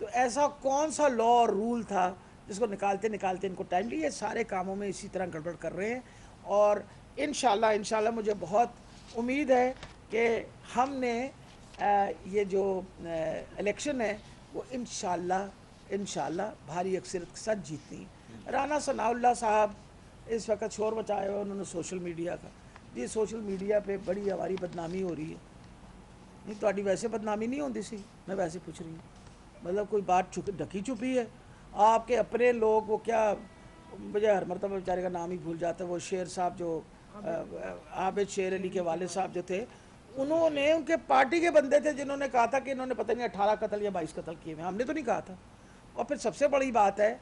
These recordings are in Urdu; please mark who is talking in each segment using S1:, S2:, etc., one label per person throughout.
S1: تو ایسا کون سا لا اور رول تھا جس کو نکالتے نکالتے ان کو ٹائم لیا؟ یہ سارے کاموں میں اسی طرح گڑبڑ کر رہے ہیں، اور انشاءاللہ مجھے بہت امید ہے کہ ہم نے یہ جو الیکشن ہے وہ انشاءاللہ بھاری اکثریت کے ساتھ جیتنی ہے۔ رانا ثناء اللہ صاحب اس وقت شور مچایا ہوا انہوں نے سوشل میڈیا کا، جی سوشل میڈیا پہ بڑی ہماری بدنامی ہو رہی ہے۔ نہیں تہاڈی ویسے بدنامی نہیں ہوندی سی، میں ویسے پوچھ رہی ہوں، مطلب کوئی بات ڈھکی چھپی ہے؟ آپ کے اپنے لوگ وہ کیا، مجھے ہر مرتبہ بیچارے کا نام ہی بھول جاتا ہے، وہ شیر صاحب جو عابد شیر علی کے والد صاحب جو تھے، انہوں نے، ان کے پارٹی کے بندے تھے جنہوں نے کہا تھا کہ انہوں نے پتہ نہیں 18 قتل یا 22 قتل کیے ہوئے، ہم نے تو نہیں کہا تھا۔ اور پھر سب سے بڑی بات ہے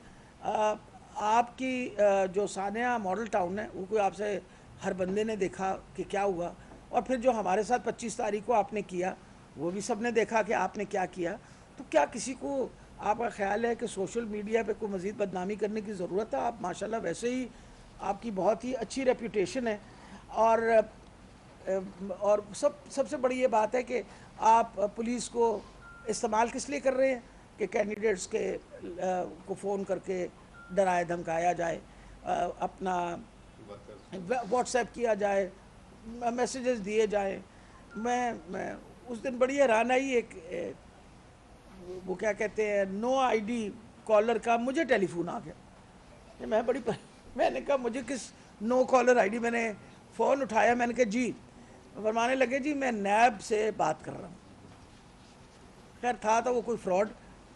S1: آپ کی جو ثانیہ ماڈل ٹاؤن ہے، وہ کوئی آپ سے ہر بندے نے دیکھا کہ کیا ہوا، اور پھر جو ہمارے ساتھ 25 تاریخ کو آپ نے کیا وہ بھی سب نے دیکھا کہ آپ نے کیا کیا۔ تو کیا کسی کو آپ کا خیال ہے کہ سوشل میڈیا پہ کوئی مزید بدنامی کرنے کی ضرورت ہے؟ آپ ماشاءاللہ ویسے ہی آپ کی بہت ہی اچھی ریپیوٹیشن ہے، اور سب سے بڑی یہ بات ہے کہ آپ پولیس کو استعمال کس لیے کر رہے ہیں کہ کینڈیڈیٹس کے کو فون کر کے ڈرایا دھمکایا جائے، اپنا واٹس ایپ کیا جائے، میسیجز دیے جائیں۔ میں اس دن بڑی حیران آئی، ایک وہ کیا کہتے ہیں نو آئی ڈی کالر کا مجھے ٹیلی فون آ گیا، میں نے کہا مجھے کس نو کالر آئی ڈی، میں نے فون اٹھایا، میں نے کہا جی، فرمانے لگے جی میں نیب سے بات کر رہا ہوں۔ خیر تھا تو وہ کوئی فراڈ،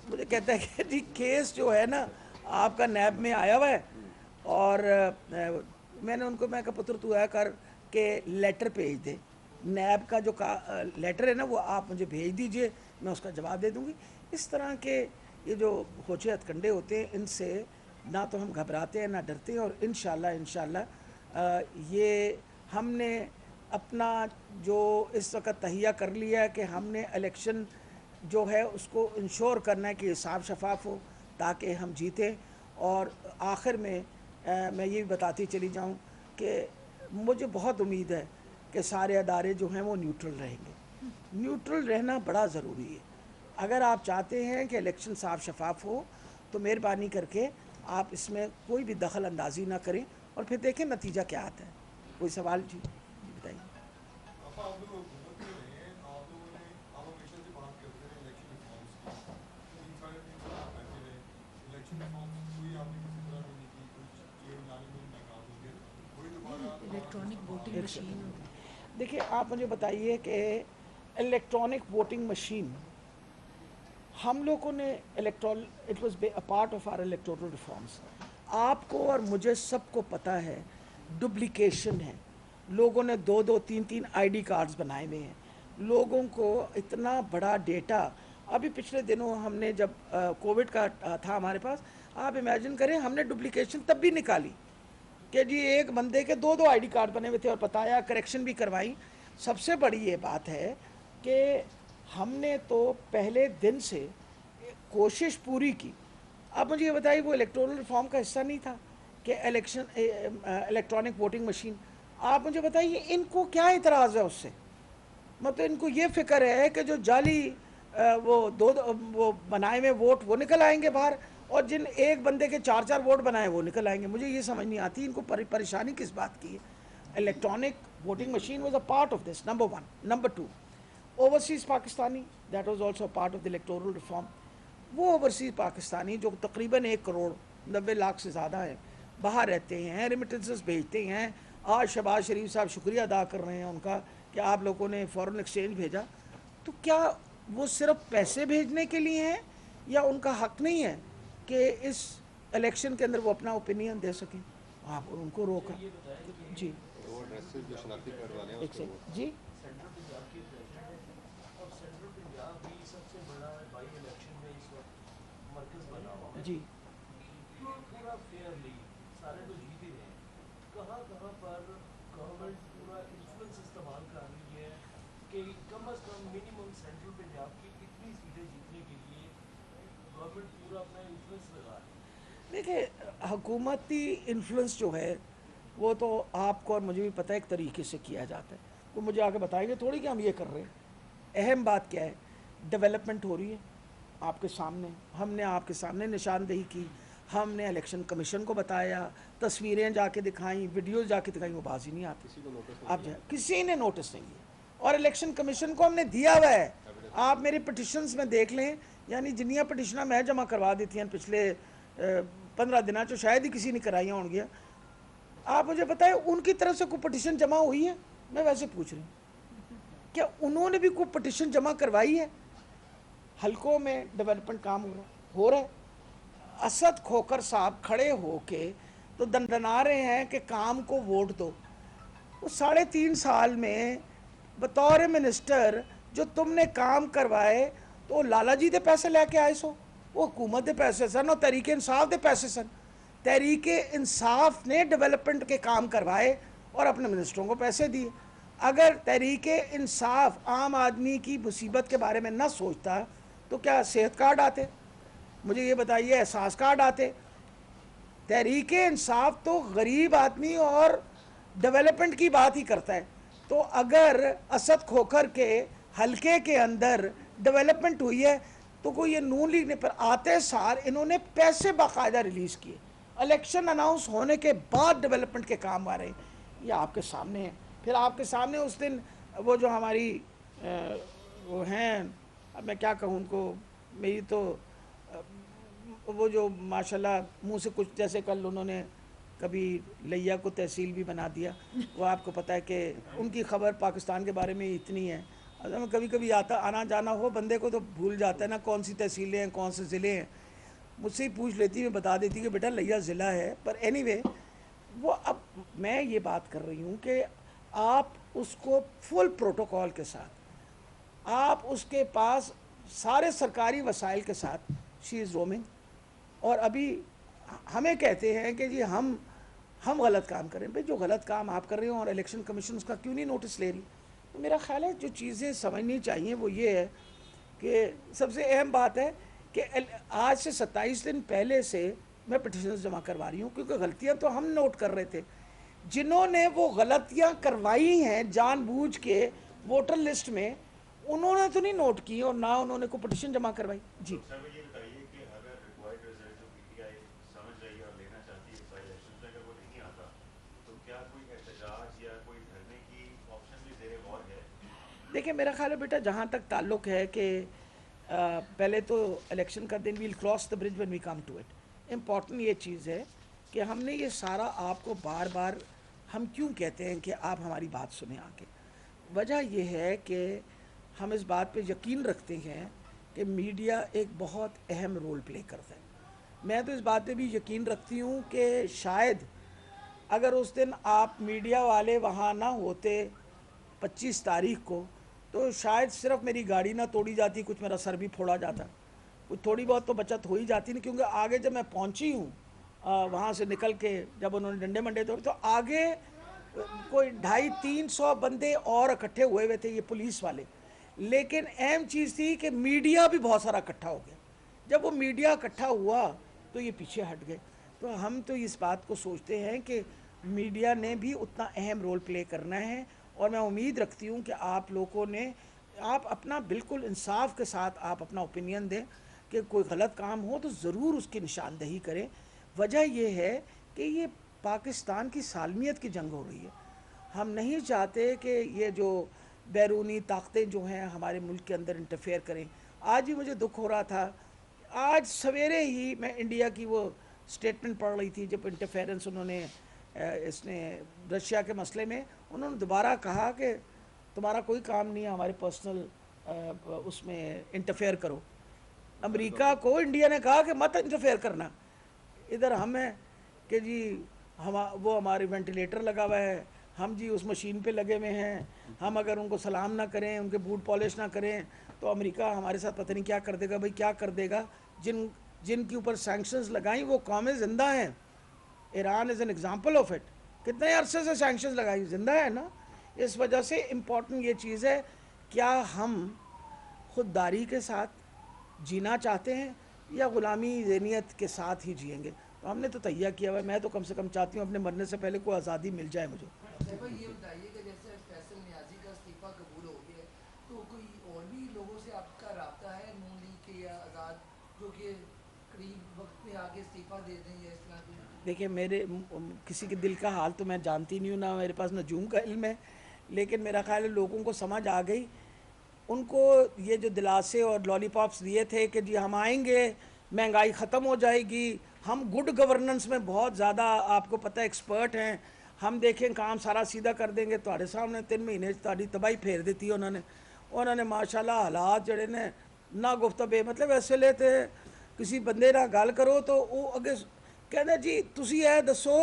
S1: مجھے کہتا ہے کہ جی کیس جو ہے نا آپ کا نیب میں آیا ہوا ہے، اور میں نے ان کو، میں کہا پتر تو ہے کر کے لیٹر بھیج دے، نیب کا جو لیٹر ہے نا وہ آپ مجھے بھیج دیجئے، میں اس کا جواب دے دوں گی۔ اس طرح کے یہ جو ہوچے ہتھ کنڈے ہوتے ہیں ان سے نہ تو ہم گھبراتے ہیں نہ ڈرتے ہیں، اور انشاءاللہ یہ ہم نے اپنا جو اس وقت تہیہ کر لیا ہے کہ ہم نے الیکشن جو ہے اس کو انشور کرنا ہے کہ صاف شفاف ہو تاکہ ہم جیتیں۔ اور آخر میں میں یہ بھی بتاتی چلی جاؤں کہ مجھے بہت امید ہے کہ سارے ادارے جو ہیں وہ نیوٹرل رہیں گے۔ نیوٹرل رہنا بڑا ضروری ہے۔ اگر آپ چاہتے ہیں کہ الیکشن صاف شفاف ہو تو مہربانی کر کے آپ اس میں کوئی بھی دخل اندازی نہ کریں، اور پھر دیکھیں نتیجہ کیا آتا ہے۔ کوئی سوال؟ جی بتائیے۔
S2: الیکٹرانک ووٹنگ مشین،
S1: دیکھیں آپ مجھے بتائیے کہ الیکٹرانک ووٹنگ مشین ہم لوگوں نے it was a part of our electoral reforms. آپ کو اور مجھے سب کو پتہ ہے ڈپلیکیشن ہے، لوگوں نے 2-3 آئی ڈی کارڈز بنائے ہوئے ہیں، لوگوں کو اتنا بڑا ڈیٹا۔ ابھی پچھلے دنوں ہم نے جب کووڈ کا تھا ہمارے پاس، آپ امیجن کریں ہم نے ڈپلیکیشن تب بھی نکالی کہ جی ایک بندے کے 2 آئی ڈی کارڈ بنے ہوئے تھے، اور بتایا کریکشن بھی کروائی۔ سب سے بڑی یہ بات ہے کہ ہم نے تو پہلے دن سے کوشش پوری کی۔ اب مجھے یہ بتائیے وہ الیکٹورل ریفارم کا حصہ نہیں تھا کہ الیکٹرانک ووٹنگ مشین؟ آپ مجھے بتائیے ان کو کیا اعتراض ہے اس سے؟ مطلب ان کو یہ فکر ہے کہ جو جعلی وہ بنائے ہوئے ووٹ وہ نکل آئیں گے باہر، اور جن ایک بندے کے 4 ووٹ بنائے وہ نکل آئیں گے۔ مجھے یہ سمجھ نہیں آتی ان کو پریشانی کس بات کی ہے۔ Electronic voting machine was a part of this, number 1۔ Number 2، overseas Pakistani, that was also part of the electoral reform. وہ اوورسیز پاکستانی جو تقریباً 1,90,00,000 سے زیادہ ہیں، باہر رہتے ہیں، ریمیٹنسز بھیجتے ہیں۔ آج شہباز شریف صاحب شکریہ ادا کر رہے ہیں ان کا کہ آپ لوگوں نے فورن ایکسچینج بھیجا، تو کیا وہ صرف پیسے بھیجنے کے لیے ہیں یا ان کا حق نہیں ہے کہ اس الیکشن کے اندر وہ اپنا اوپینین دے سکیں؟ آپ ان کو روکا۔ جی ایک سیکنڈ جی۔ جی
S2: پورا فیئرلی سارے تو جیت ہی رہے ہیں، کہاں کہاں پر گورنمنٹ پورا انفلوئنس استعمال کر رہی ہے کہ کم از کم منیمم سینٹرل پنجاب کی اتنی سیٹیں جیتنے کے لیے گورنمنٹ پورا اپنا انفلوئنس لگا رہی ہے؟
S1: دیکھیں حکومتی انفلوئنس جو ہے وہ تو آپ کو اور مجھے بھی پتہ ہے ایک طریقے سے کیا جاتا ہے، وہ مجھے آگے بتائیں گے تھوڑی کہ ہم یہ کر رہے ہیں۔ اہم بات کیا ہے؟ ڈیولپمنٹ ہو رہی ہے، آپ کے سامنے ہم نے آپ کے سامنے نشاندہی کی, ہم نے الیکشن کمیشن کو بتایا, تصویریں جا کے دکھائیں, ویڈیوز جا کے دکھائیں, وہ بازی نہیں آتی. آپ کسی نے نوٹس نہیں لیا, اور الیکشن کمیشن کو ہم نے دیا ہوا ہے. آپ میری پٹیشنز میں دیکھ لیں, یعنی جنیاں پٹیشنیں میں جمع کروا دیتی ہیں پچھلے 15 دنوں چ شاید ہی کسی نے کرائیاں ہوں گیا. آپ مجھے بتائیں ان کی طرف سے کوئی پٹیشن جمع ہوئی ہے؟ میں ویسے پوچھ رہی ہوں, کیا انہوں نے بھی کوئی پٹیشن جمع کروائی ہے؟ حلقوں میں ڈیولپمنٹ کام ہو رہا ہے. اسد کھوکھر صاحب کھڑے ہو کے تو دندنا رہے ہیں کہ کام کو ووٹ دو. وہ 3.5 سال میں بطور منسٹر جو تم نے کام کروائے تو وہ لالا جی دے پیسے لے کے آئے سو, وہ حکومت دے پیسے سن اور تحریک انصاف دے پیسے سن. تحریک انصاف نے ڈیولپمنٹ کے کام کروائے اور اپنے منسٹروں کو پیسے دیے. اگر تحریک انصاف عام آدمی کی مصیبت کے بارے میں نہ سوچتا تو کیا صحت کارڈ آتے؟ مجھے یہ بتائیے, احساس کارڈ آتے؟ تحریک انصاف تو غریب آدمی اور ڈیولپمنٹ کی بات ہی کرتا ہے. تو اگر اسد کھوکھر کے حلقے کے اندر ڈیولپمنٹ ہوئی ہے تو کوئی یہ نون لیگ نے, پر آتے سال انہوں نے پیسے باقاعدہ ریلیز کیے, الیکشن اناؤنس ہونے کے بعد ڈیولپمنٹ کے کام آ رہے ہیں. یہ آپ کے سامنے ہیں. پھر آپ کے سامنے اس دن وہ جو ہماری وہ ہیں, اب میں کیا کہوں ان کو, میری تو وہ جو ماشاءاللہ منہ سے کچھ, جیسے کل انہوں نے کبھی لیا کو تحصیل بھی بنا دیا. وہ آپ کو پتہ ہے کہ ان کی خبر پاکستان کے بارے میں اتنی ہے, اگر کبھی کبھی آنا جانا ہو بندے کو تو بھول جاتا ہے نا کون سی تحصیلیں ہیں کون سے ضلع ہیں. مجھ سے ہی پوچھ لیتی, میں بتا دیتی کہ بیٹا لیا ضلع ہے. پر اینی وے, وہ اب میں یہ بات کر رہی ہوں کہ آپ اس کو فل پروٹوکول کے ساتھ, آپ اس کے پاس سارے سرکاری وسائل کے ساتھ شی از رومنگ, اور ابھی ہمیں کہتے ہیں کہ جی ہم غلط کام کریں. بھئی جو غلط کام آپ کر رہے ہوں اور الیکشن کمیشن اس کا کیوں نہیں نوٹس لے رہی؟ تو میرا خیال ہے جو چیزیں سمجھنی چاہیے وہ یہ ہے کہ سب سے اہم بات ہے کہ آج سے 27 دن پہلے سے میں پٹیشنز جمع کروا رہی ہوں, کیونکہ غلطیاں تو ہم نوٹ کر رہے تھے. جنہوں نے وہ غلطیاں کروائی ہیں جان بوجھ کے ووٹر لسٹ میں, انہوں نے تو نہیں نوٹ کی اور نہ انہوں نے کوئی پٹیشن جمع کروائی. جی دیکھیں, میرا خیال ہے بیٹا جہاں تک تعلق ہے کہ پہلے تو الیکشن کا دن we'll cross the bridge when we come to it. Important یہ چیز ہے کہ ہم نے یہ سارا آپ کو بار بار ہم کیوں کہتے ہیں کہ آپ ہماری بات سنیں آ کے. وجہ یہ ہے کہ ہم اس بات پہ یقین رکھتے ہیں کہ میڈیا ایک بہت اہم رول پلے کرتا ہے. میں تو اس بات پہ بھی یقین رکھتی ہوں کہ شاید اگر اس دن آپ میڈیا والے وہاں نہ ہوتے 25 تاریخ کو, تو شاید صرف میری گاڑی نہ توڑی جاتی, کچھ میرا سر بھی پھوڑا جاتا, کچھ تھوڑی بہت تو بچت ہو ہی جاتی نہیں. کیونکہ آگے جب میں پہنچی ہوں وہاں سے نکل کے, جب انہوں نے ڈنڈے منڈے توڑے, تو آگے کوئی 250-300 بندے اور اکٹھے ہوئے تھے, یہ پولیس والے. لیکن اہم چیز تھی کہ میڈیا بھی بہت سارا اکٹھا ہو گیا. جب وہ میڈیا اکٹھا ہوا تو یہ پیچھے ہٹ گئے. تو ہم تو اس بات کو سوچتے ہیں کہ میڈیا نے بھی اتنا اہم رول پلے کرنا ہے, اور میں امید رکھتی ہوں کہ آپ لوگوں نے, آپ اپنا بالکل انصاف کے ساتھ آپ اپنا اوپینین دیں کہ کوئی غلط کام ہو تو ضرور اس کی نشاندہی کریں. وجہ یہ ہے کہ یہ پاکستان کی سالمیت کی جنگ ہو رہی ہے. ہم نہیں چاہتے کہ یہ جو بیرونی طاقتیں جو ہیں ہمارے ملک کے اندر انٹرفیئر کریں. آج بھی مجھے دکھ ہو رہا تھا, آج سویرے ہی میں انڈیا کی وہ سٹیٹمنٹ پڑھ رہی تھی جب انٹرفیئرنس انہوں نے اس نے رشیا کے مسئلے میں, انہوں نے دوبارہ کہا کہ تمہارا کوئی کام نہیں ہے ہمارے پرسنل اس میں انٹرفیئر کرو. امریکہ کو انڈیا نے کہا کہ مت انٹرفیئر کرنا. ادھر ہم ہیں کہ جی وہ ہمارے وینٹیلیٹر لگا ہوا ہے, ہم جی اس مشین پہ لگے ہوئے ہیں, ہم اگر ان کو سلام نہ کریں, ان کے بوٹ پالش نہ کریں تو امریکہ ہمارے ساتھ پتہ نہیں کیا کر دے گا. بھائی کیا کر دے گا؟ جن کے اوپر سینکشنز لگائیں وہ قومیں زندہ ہیں. Iran is an example of it. کتنے عرصے سے سینکشنز لگائی, زندہ ہے نا. اس وجہ سے امپورٹنٹ یہ چیز ہے, کیا ہم خودداری کے ساتھ جینا چاہتے ہیں یا غلامی ذہنیت کے ساتھ ہی جئیں گے؟ تو ہم نے تو تیار کیا ہوا ہے. میں تو کم سے کم چاہتی ہوں اپنے مرنے سے پہلے کوئی آزادی مل جائے مجھے.
S3: یہ بتائیے کہ جیسے فیصل نیازی کا استعفیٰ قبول ہو گیا ہے, تو کوئی اور بھی لوگوں سے آپ کا رابطہ ہے نون لیگ کے یا آزاد قریب وقت میں آگے استعفیٰ دے دیں یا اس طرح کی؟
S1: دیکھیں میرے کسی کے دل کا حال تو میں جانتی نہیں ہوں، نہ میرے پاس نجوم کا علم ہے، لیکن میرا خیال ہے لوگوں کو سمجھ آ گئی. ان کو یہ جو دلاسے اور لالی پاپس دیے تھے کہ جی ہم آئیں گے، مہنگائی ختم ہو جائے گی، ہم گڈ گورننس میں بہت زیادہ آپ کو پتہ ایکسپرٹ ہیں، ہم دیکھیں کام سارا سیدھا کر دیں گے. تھوڑے سامنے 3 مہینے تاری تباہی پھیر دیتی ہے انہوں نے ماشاءاللہ حالات جڑے نے نہ گفتگو مطلب ایسے لیتے کسی بندے نہ گل کرو تو وہ اگے کہتے جی تسی اے دسو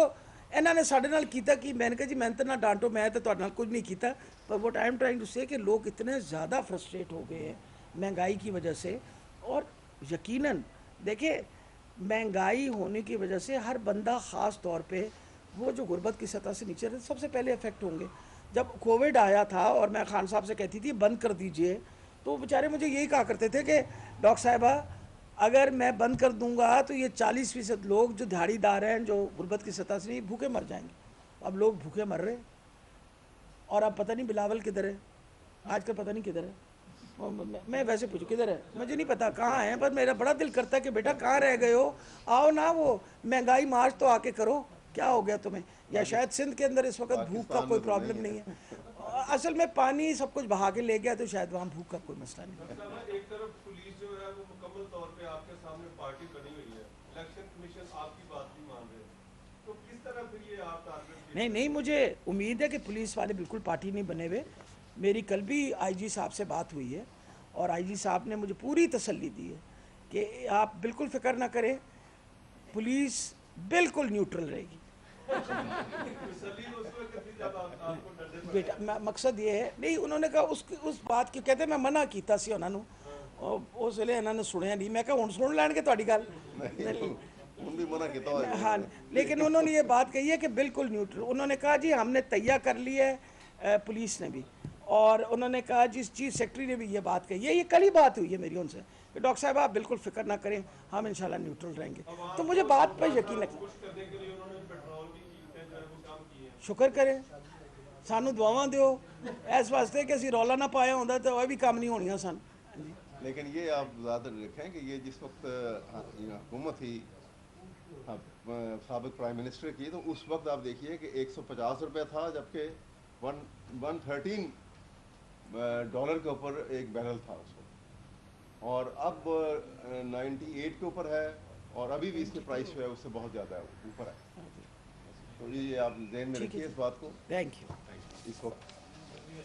S1: انہوں نے سارے نال کیتا کہ میں نے کہا جی میں تو نہ ڈانٹو، میں تو تہاڈے نال کچھ نہیں کیتا. پر وہ ٹائم ٹرائنگ ٹو سے کہ لوگ اتنے زیادہ فرسٹریٹ ہو گئے ہیں مہنگائی کی وجہ سے. اور یقیناً دیکھیں مہنگائی ہونے کی وجہ سے ہر بندہ خاص طور پہ وہ جو غربت کی سطح سے نیچے رہتے سب سے پہلے افیکٹ ہوں گے. جب کووڈ آیا تھا اور میں خان صاحب سے کہتی تھی بند کر دیجئے تو وہ بیچارے مجھے یہی کہا کرتے تھے کہ ڈاکٹر صاحبہ اگر میں بند کر دوں گا تو یہ 40% لوگ جو دہاڑی دار ہیں جو غربت کی سطح سے نہیں بھوکے مر جائیں گے. اب لوگ بھوکے مر رہے ہیں اور اب پتہ نہیں بلاول کدھر ہے آج کل پتہ نہیں کدھر ہے. میں ویسے پوچھوں کدھر ہے مجھے نہیں پتا کہاں ہے، پر میرا بڑا دل کرتا ہے کہ بیٹا کہاں رہ گئے ہو، آؤ نا وہ مہنگائی مارچ تو آ کے کرو. کیا ہو گیا تمہیں؟ یا شاید سندھ کے اندر اس وقت بھوک کا کوئی پرابلم نہیں ہے. اصل میں پانی سب کچھ بہا کے لے گیا تو شاید وہاں بھوک کا کوئی مسئلہ نہیں.
S4: ایک طرف پولیس جو ہے وہ مکمل طور پہ آپ کے سامنے پارٹی بنی ہوئی ہے، الیکشن کمیشن آپ کی بات نہیں مان رہے، تو کس طرح پھر یہ آپ ٹارگیٹ؟
S1: نہیں مجھے امید ہے کہ پولیس والے بالکل پارٹی نہیں بنے ہوئے. میری کل بھی آئی جی صاحب سے بات ہوئی ہے اور آئی جی صاحب نے مجھے پوری تسلی دی ہے کہ آپ بالکل فکر نہ کریں، پولیس بالکل نیوٹرل رہے گی. بیٹا مقصد یہ ہے نہیں انہوں نے کہا اس بات کی کہتے میں منع کیتا سی انہوں نے اس ویلے انہوں نے سنیا نہیں. میں کہا ہن سن لین گے تہاڈی گل ہاں، لیکن انہوں نے یہ بات کہی ہے کہ بالکل نیوٹرل. انہوں نے کہا جی ہم نے تیہ کر لی ہے پولیس نے بھی، اور انہوں نے کہا جس چیف سیکرٹری نے بھی یہ بات کہی ہے، یہ کل ہی بات ہوئی ہے میری ان سے کہ ڈاکٹر صاحب آپ بالکل فکر نہ کریں ہم انشاءاللہ نیوٹرل رہیں گے. تو مجھے بات پہ یقین ہے. شکر کریں سانو دعاواں دیو اس واسطے کہ اسی رولا نہ پایا ہوتا تو وہ بھی کام نہیں ہونیاں سن.
S5: لیکن یہ آپ زیادہ دیکھیں کہ یہ جس وقت حکومت تھی سابق پرائم منسٹر کی، تو اس وقت آپ دیکھیے کہ 150 روپے تھا، جبکہ 113 ڈالر کے اوپر ایک بیرل تھا اس وقت، اور اب 98 کے اوپر ہے، اور ابھی بھی اس کی پرائس جو ہے اس سے بہت زیادہ اوپر ہے. تو یہ آپ ذہن میں رکھیے اس بات کو.
S1: Thank you.
S5: اس وقت